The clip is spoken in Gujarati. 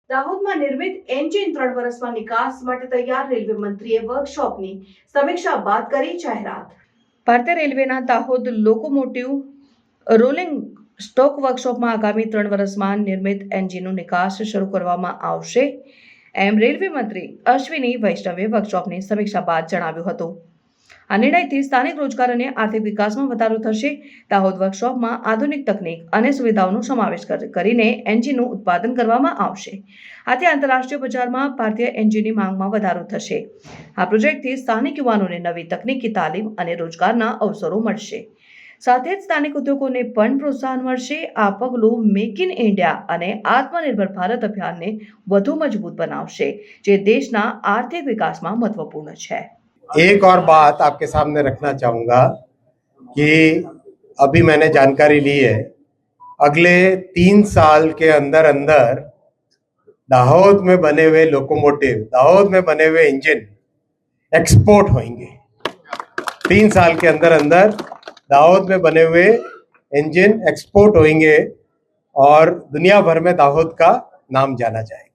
દાહોદમાં નિર્મિત એન્જિન 3 વર્ષમાં નિકાસ માટે તૈયાર. રેલવે મંત્રીએ વર્કશોપની સમીક્ષા બાદ કરી જાહેરાત. ભારતીય રેલવેના દાહોદ લોકોમોટિવ રોલિંગ સ્ટોક વર્કશોપમાં આગામી 3 વર્ષમાં નિર્મિત એન્જિનનું નિકાસ શરૂ કરવામાં આવશે, એમ રેલવે મંત્રી અશ્વિની વૈષ્ણવે વર્કશોપની સમીક્ષા બાદ જણાવ્યું હતું. આ નિર્ણયથી સ્થાનિક રોજગાર અને આર્થિક વિકાસમાં વધારો થશે. દાહોદ વર્કશોપમાં આધુનિક તકનીક અને સુવિધાઓનો સમાવેશ કરીને એન્જિનનું ઉત્પાદન કરવામાં આવશે. આથી આંતરરાષ્ટ્રીય બજારમાં ભારતીય એન્જિનની માંગમાં વધારો થશે. આ પ્રોજેક્ટથી સ્થાનિક યુવાનોને નવી તકનીકી તાલીમ અને રોજગારના અવસરો મળશે. સાથે જ સ્થાનિક ઉદ્યોગોને પણ પ્રોત્સાહન મળશે. આ પગલું મેક ઇન ઇન્ડિયા અને આત્મનિર્ભર ભારત અભિયાનને વધુ મજબૂત બનાવશે, જે દેશના આર્થિક વિકાસમાં મહત્વપૂર્ણ છે. एक और बात आपके सामने रखना चाहूँगा कि अभी मैंने जानकारी ली है, अगले 3 साल के अंदर अंदर दाहोद में बने हुए लोकोमोटिव, दाहोद में बने हुए इंजन एक्सपोर्ट होंगे. 3 साल के अंदर अंदर दाहोद में बने हुए इंजन एक्सपोर्ट होंगे और दुनिया भर में दाहोद का नाम जाना जाएगा.